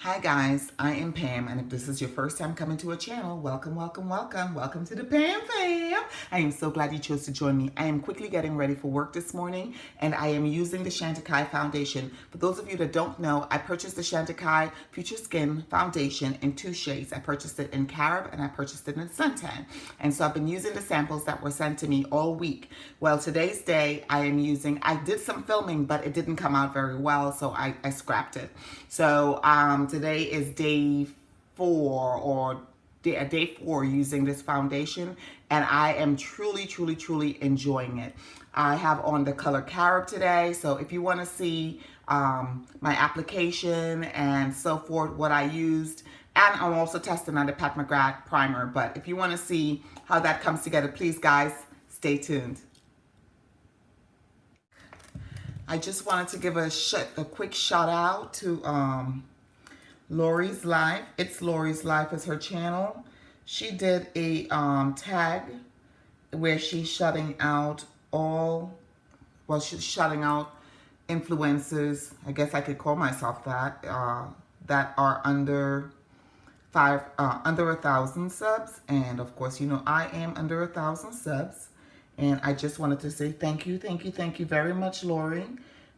Hi guys, I am Pam, and if this is your first time coming to a channel, welcome, welcome, welcome. Welcome to the Pam fam. I am so glad you chose to join me. I am quickly getting ready for work this morning, and I am using the Chantecaille foundation. For those of you that don't know, I purchased the Chantecaille Future Skin foundation in two shades. I purchased it in CAROB and I purchased it in Suntan. And so I've been using the samples that were sent to me all week. Well, today's day I did some filming, but it didn't come out very well, so I scrapped it. So today is day 4 or day 4 using this foundation, and I am truly enjoying it. I have on the color CAROB today, so if you want to see my application and so forth, what I used, and I'm also testing on the Pat McGrath primer, but if you want to see how that comes together, please guys, stay tuned. I just wanted to give a quick shout out to Lori's Life. It's Lori's Life is her channel. She did a tag where she's shutting out she's shutting out influencers, I guess I could call myself that, that are under 1,000 subs. And of course, you know, I am under 1,000 subs. And I just wanted to say thank you very much, Lori.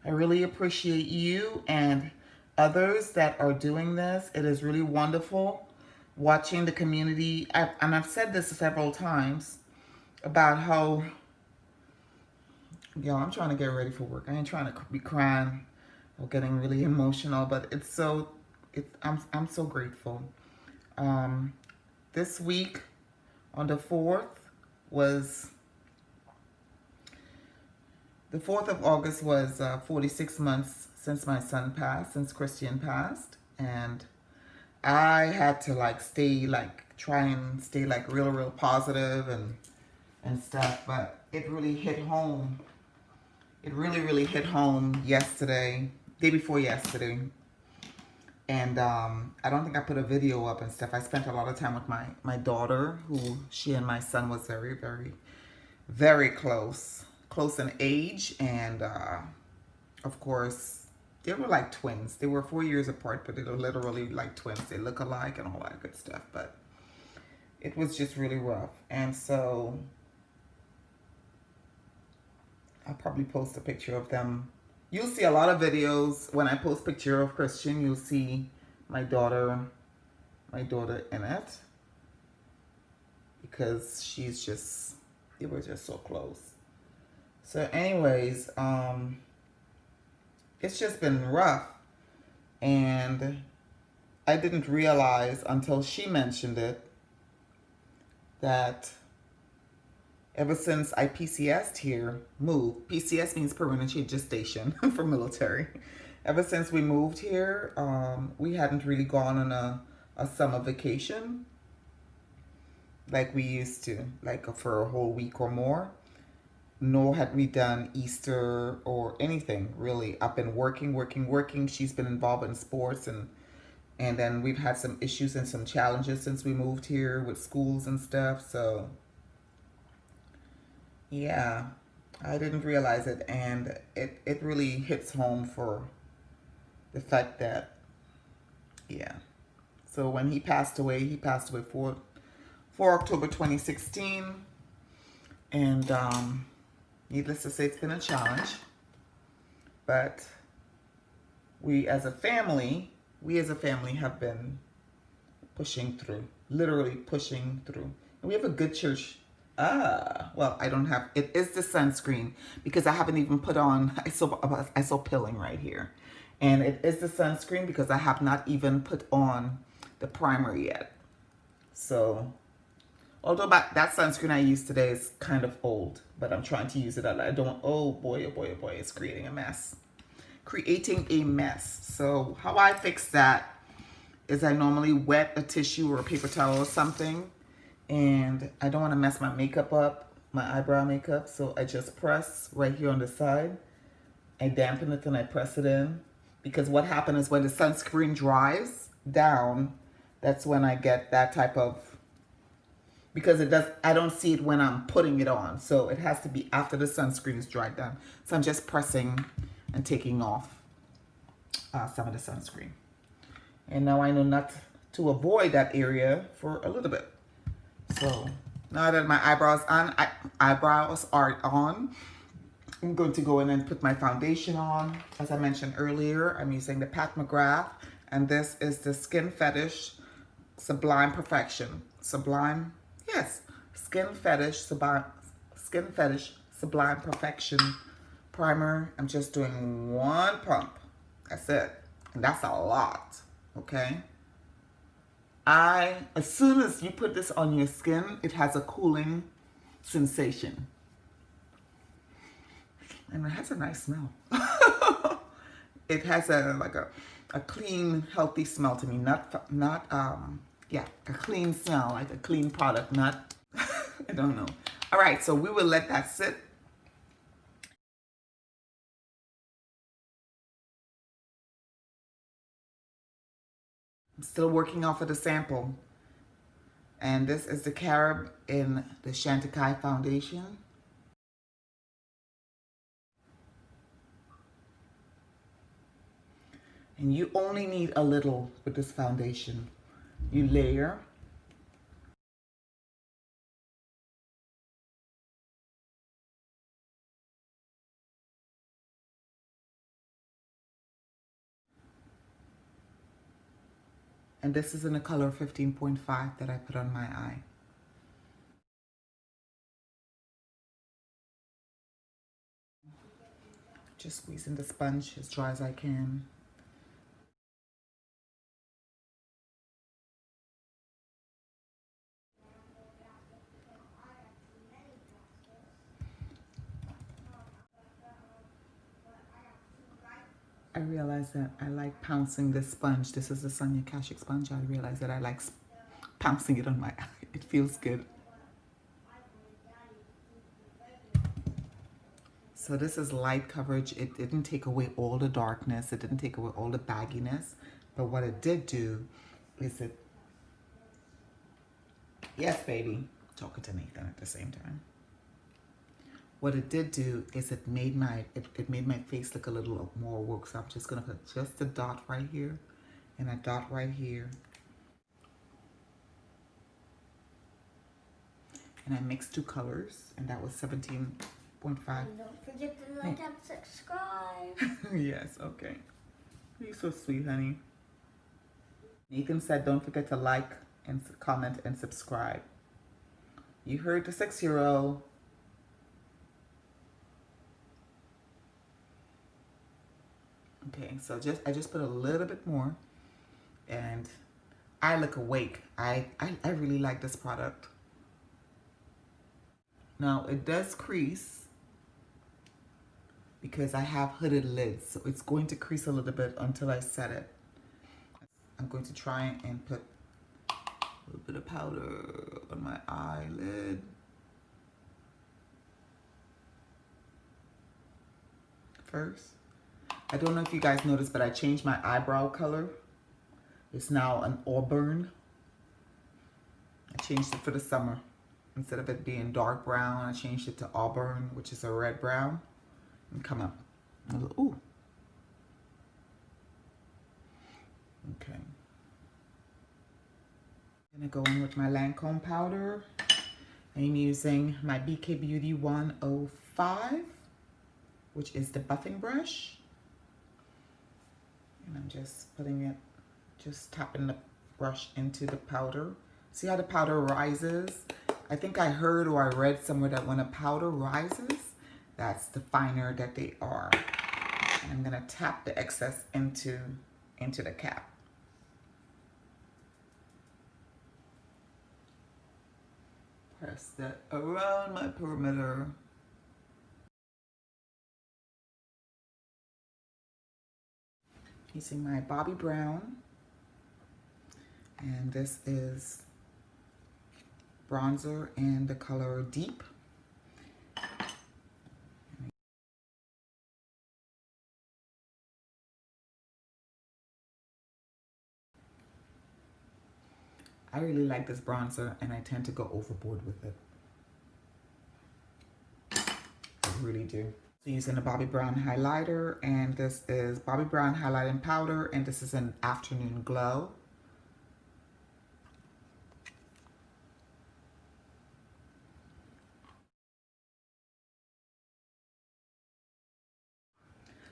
I really appreciate you and others that are doing this. It is really wonderful watching the community. And I've said this several times about how, yo, I'm trying to get ready for work. I ain't trying to be crying or getting really emotional, but I'm so grateful. This week on the 4th the 4th of August was 46 months since my son passed, since Christian passed. And I had to try and stay real positive and stuff, but it really hit home. It really hit home yesterday, day before yesterday. And I don't think I put a video up and stuff. I spent a lot of time with my daughter, who she and my son was very close in age. And of course, they were like twins. They were 4 years apart, but they were literally like twins. They look alike and all that good stuff. But it was just really rough. And so I'll probably post a picture of them. You'll see a lot of videos when I post picture of Christian. You'll see my daughter in it, because they were just so close. So anyways, it's just been rough, and I didn't realize until she mentioned it that ever since I PCS'd here, moved. PCS means permanent gestation for military. Ever since we moved here, we hadn't really gone on a summer vacation like we used to, like for a whole week or more. Nor had we done Easter or anything really. I've been working. She's been involved in sports, and then we've had some issues and some challenges since we moved here with schools and stuff. So yeah, I didn't realize it, and it really hits home for the fact that, yeah. So when he passed away 4 October 2016, and needless to say, it's been a challenge. But we as a family have been pushing through, literally pushing through. And we have a good church. Well, I don't have, it is the sunscreen, because I haven't even put on, I saw pilling right here. And it is the sunscreen because I have not even put on the primer yet. So, although that sunscreen I used today is kind of old, but I'm trying to use it. Oh boy, it's creating a mess. So how I fix that is I normally wet a tissue or a paper towel or something, and I don't want to mess my makeup up, my eyebrow makeup, so I just press right here on the side. I dampen it and I press it in, because what happens is when the sunscreen dries down, that's when I get that type of, because I don't see it when I'm putting it on. So it has to be after the sunscreen is dried down. So I'm just pressing and taking off some of the sunscreen. And now I know not to avoid that area for a little bit. So now that my eyebrows are on, I'm going to go in and put my foundation on. As I mentioned earlier, I'm using the Pat McGrath, and this is the Skin Fetish Sublime Perfection. Sublime, yes, Skin Fetish Sublime Perfection primer. I'm just doing one pump. That's it. And that's a lot, okay? As soon as you put this on your skin, it has a cooling sensation. And it has a nice smell. It has a clean, healthy smell to me. Yeah, a clean smell, like a clean product, not, I don't know. All right, so we will let that sit. I'm still working off of the sample. And this is the CAROB in the Chantecaille foundation. And you only need a little with this foundation. You layer. And this is in the color 15.5 that I put on my eye. Just squeezing the sponge as dry as I can. I realized that I like pouncing this sponge. This is the Sonia Kashuk sponge. I realized that I like pouncing it on my eye. It feels good. So this is light coverage. It didn't take away all the darkness. It didn't take away all the bagginess. But what it did do is it... Yes, baby. Talking to Nathan at the same time. What it did do is it made my face look a little more woke. So I'm just gonna put just a dot right here and a dot right here. And I mixed two colors, and that was 17.5. Don't forget to like and subscribe. Yes, okay. You're so sweet, honey. Nathan said don't forget to like and comment and subscribe. You heard the 6-year-old. Okay, so I just put a little bit more, and I look awake. I really like this product. Now it does crease because I have hooded lids, so it's going to crease a little bit until I set it. I'm going to try and put a little bit of powder on my eyelid. First. I don't know if you guys noticed, but I changed my eyebrow color. It's now an auburn. I changed it for the summer. Instead of it being dark brown, I changed it to auburn, which is a red brown. And come up. Ooh. Okay. I'm gonna go in with my Lancome powder. I'm using my BK Beauty 105, which is the buffing brush. And I'm just putting it, just tapping the brush into the powder. See how the powder rises? I think I heard or I read somewhere that when a powder rises, that's the finer that they are. And I'm gonna tap the excess into the cap. Press that around my perimeter. Using my Bobbi Brown, and this is bronzer in the color Deep. I really like this bronzer, and I tend to go overboard with it. I really do. So using the Bobbi Brown highlighter, and this is Bobbi Brown highlighting powder, and this is an afternoon glow.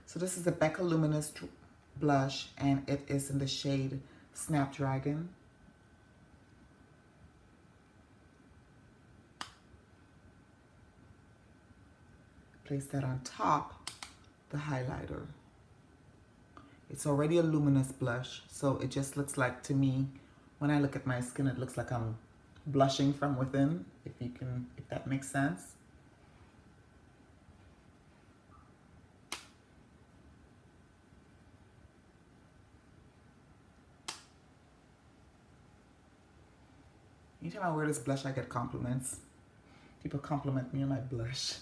So this is the Becca Luminous blush, and it is in the shade Snapdragon. Place that on top the highlighter. It's already a luminous blush, so it just looks like, to me, when I look at my skin, it looks like I'm blushing from within, if that makes sense. Anytime I wear this blush, I get compliments. People compliment me on my blush.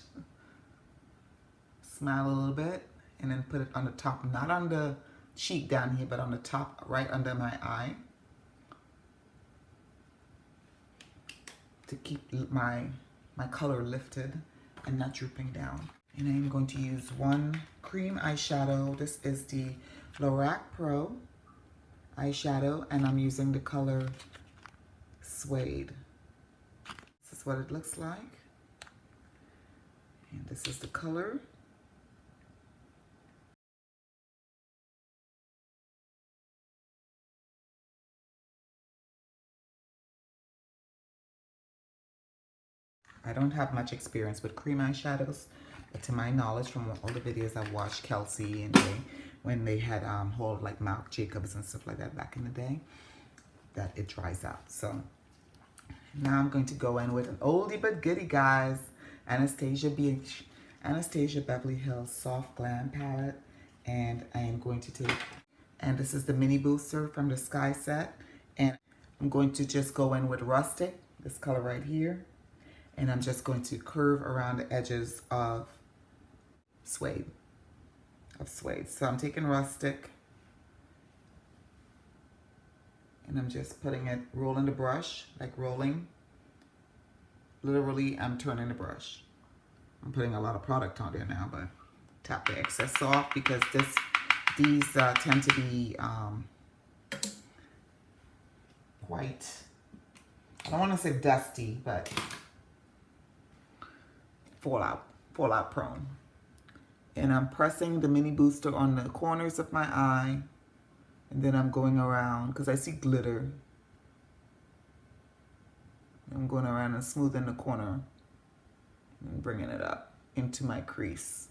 Smile a little bit, and then put it on the top, not on the cheek down here, but on the top, right under my eye, to keep my color lifted and not drooping down. And I'm going to use one cream eyeshadow. This is the Lorac Pro Eyeshadow, and I'm using the color Suede. This is what it looks like. And this is the color. I don't have much experience with cream eyeshadows, but to my knowledge, from all the videos I've watched, Kelsey and when they had whole like Marc Jacobs and stuff like that back in the day, that it dries out. So now I'm going to go in with an oldie but goodie, guys. Anastasia Beverly Hills Soft Glam Palette, and I am going to take, and this is the mini booster from the Sky set, and I'm going to just go in with Rustic, this color right here. And I'm just going to curve around the edges of Suede. So I'm taking Rustic, and I'm just putting it, rolling the brush, like rolling. Literally, I'm turning the brush. I'm putting a lot of product on there now, but tap the excess off, because these tend to be quite, I don't want to say dusty, but fallout prone. And I'm pressing the mini booster on the corners of my eye, and then I'm going around, because I see glitter. I'm going around and smoothing the corner and bringing it up into my crease.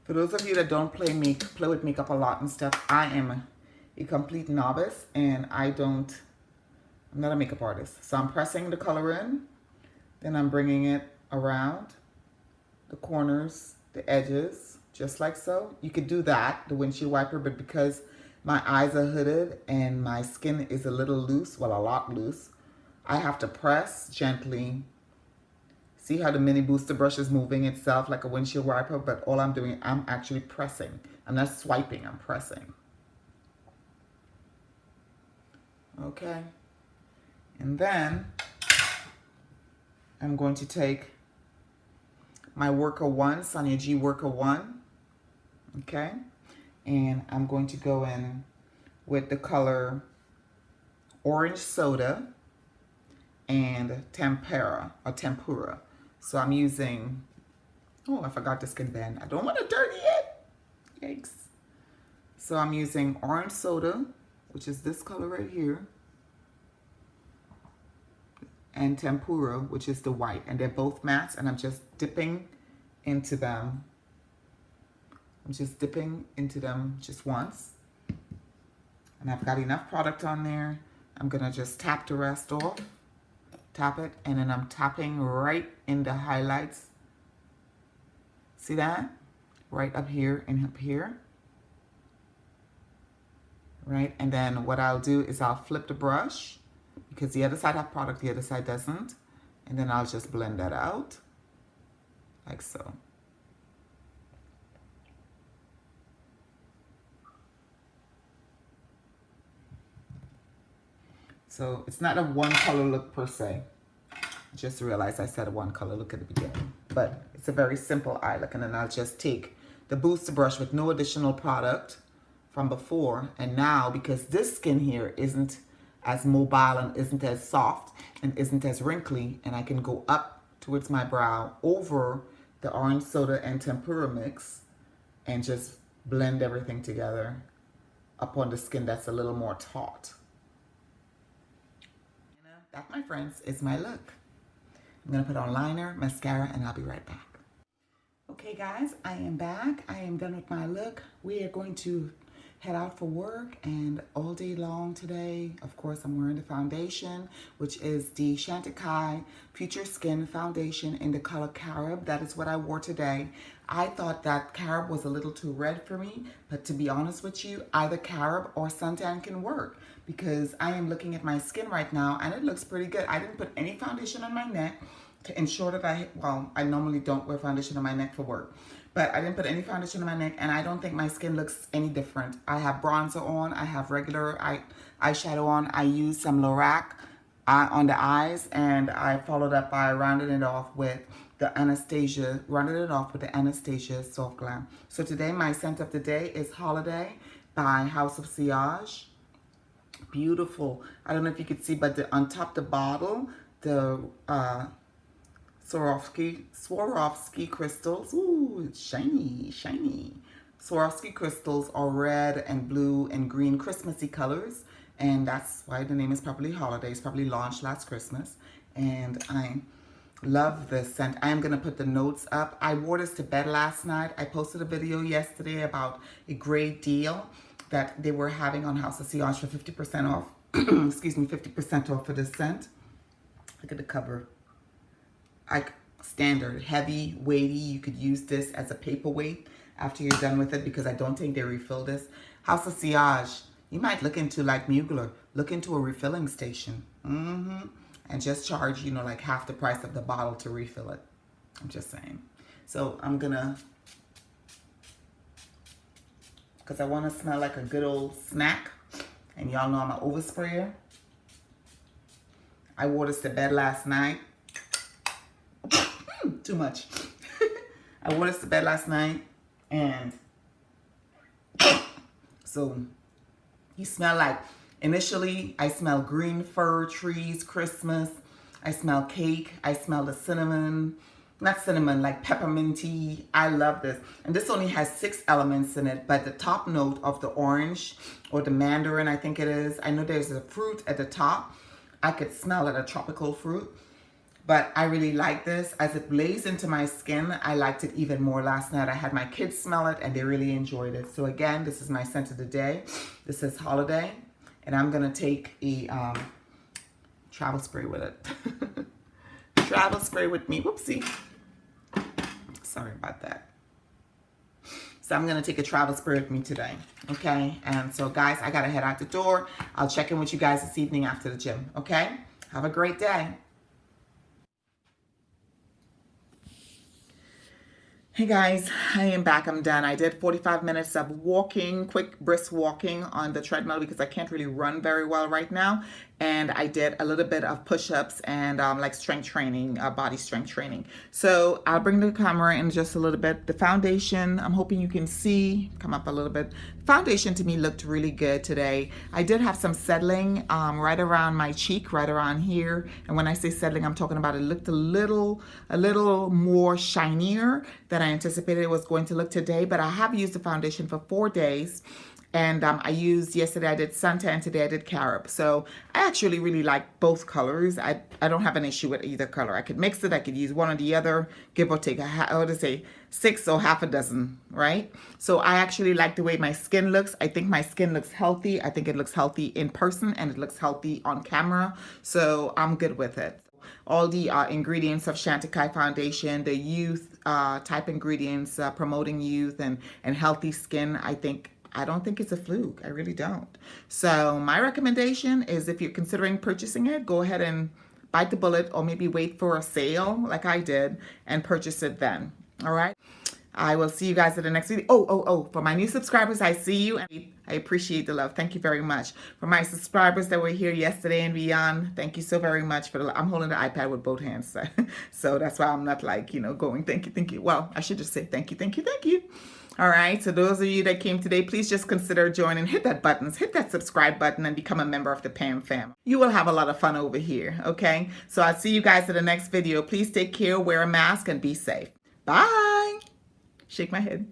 For those of you that don't play with makeup a lot and stuff, I am a complete novice, and I'm not a makeup artist. So I'm pressing the color in, then I'm bringing it around the corners, the edges, just like so. You could do that, the windshield wiper, but because my eyes are hooded and my skin is a little loose, well, a lot loose, I have to press gently. See how the mini booster brush is moving itself like a windshield wiper, but all I'm doing, I'm actually pressing. I'm not swiping, I'm pressing. Okay. And then I'm going to take my Worker 1, Sonia G Worker 1. Okay. And I'm going to go in with the color Orange Soda and Tempura. So I'm using, oh, I forgot the skin band. I don't want to dirty it. Yikes. So I'm using Orange Soda, which is this color right here, and Tempura, which is the white. And they're both mattes, and I'm just dipping into them. I'm just dipping into them just once. And I've got enough product on there. I'm going to just tap the rest off. Tap it, and then I'm tapping right in the highlights. See that? Right up here and up here. Right? And then what I'll do is I'll flip the brush, because the other side has product, the other side doesn't. And then I'll just blend that out like so. So it's not a one color look per se. Just realized I said a one color look at the beginning. But it's a very simple eye look. And then I'll just take the booster brush with no additional product from before. And now, because this skin here isn't as mobile and isn't as soft and isn't as wrinkly, and I can go up towards my brow over the orange soda and tempura mix and just blend everything together upon the skin that's a little more taut. That, my friends, is my look. I'm going to put on liner, mascara, and I'll be right back. Okay, guys, I am back. I am done with my look. We are going to head out for work, and all day long today, of course, I'm wearing the foundation, which is the Chantecaille Future Skin foundation in the color CAROB. That is what I wore today. I thought that CAROB was a little too red for me, but to be honest with you, either CAROB or suntan can work, because I am looking at my skin right now and it looks pretty good. I didn't put any foundation on my neck to ensure that I normally don't wear foundation on my neck for work, but I didn't put any foundation on my neck, and I don't think my skin looks any different. I have bronzer on, I have regular eyeshadow on. I used some Lorac on the eyes, and I followed up by rounding it off with the Anastasia, Soft Glam. So today my scent of the day is Holiday by House of Sillage. Beautiful. I don't know if you could see, but on top the bottle, the Swarovski crystals. Ooh, it's shiny, shiny. Swarovski crystals are red and blue and green Christmassy colors, and that's why the name is probably Holiday. It's probably launched last Christmas, and I love this scent. I am going to put the notes up. I wore this to bed last night. I posted a video yesterday about a great deal that they were having on House of Sillage for 50% off. Excuse me, 50% off for this scent. Look at the cover. Like standard, heavy, weighty. You could use this as a paperweight after you're done with it, because I don't think they refill this. House of Sillage, you might look into, like Mugler, look into a refilling station. And just charge, you know, like half the price of the bottle to refill it. I'm just saying. So I'm gonna, because I want to smell like a good old snack. And y'all know I'm an oversprayer. I wore this to bed last night. Too much. I wore this to bed last night, and so you smell like, initially I smell green fir trees, Christmas. I smell cake. I smell the cinnamon, not cinnamon, like pepperminty. I love this. And this only has 6 elements in it, but the top note of the orange or the mandarin, I think it is. I know there's a fruit at the top. I could smell it, a tropical fruit. But I really like this. As it blazed into my skin, I liked it even more last night. I had my kids smell it, and they really enjoyed it. So again, this is my scent of the day. This is Holiday, and I'm going to take a travel spray with it. Travel spray with me. Whoopsie. Sorry about that. So I'm going to take a travel spray with me today. Okay? And so, guys, I got to head out the door. I'll check in with you guys this evening after the gym. Okay? Have a great day. Hey guys, I am back. I'm done. I did 45 minutes of walking, quick brisk walking on the treadmill, because I can't really run very well right now. And I did a little bit of push-ups and like strength training, body strength training. So I'll bring the camera in just a little bit. The foundation, I'm hoping you can see, come up a little bit. Foundation to me looked really good today. I did have some settling right around my cheek, right around here. And when I say settling, I'm talking about it looked a little more shinier than I anticipated it was going to look today. But I have used the foundation for 4 days. And yesterday I did suntan, today I did CAROB. So I actually really like both colors. I don't have an issue with either color. I could mix it, I could use one or the other, give or take, 6 or half a dozen, right? So I actually like the way my skin looks. I think my skin looks healthy. I think it looks healthy in person, and it looks healthy on camera. So I'm good with it. All the ingredients of Chantecaille foundation, the youth type ingredients, promoting youth and healthy skin, I don't think it's a fluke. I really don't. So my recommendation is, if you're considering purchasing it, go ahead and bite the bullet, or maybe wait for a sale like I did and purchase it then. All right. I will see you guys in the next video. Oh, for my new subscribers, I see you. And I appreciate the love. Thank you very much. For my subscribers that were here yesterday and beyond, thank you so very much for the love. I'm holding the iPad with both hands. So that's why I'm not like, going, thank you, thank you. Well, I should just say thank you, thank you, thank you. All right, so those of you that came today, please just consider joining. Hit that button, hit that subscribe button, and become a member of the Pam fam. You will have a lot of fun over here, okay? So I'll see you guys in the next video. Please take care, wear a mask, and be safe. Bye. Shake my head.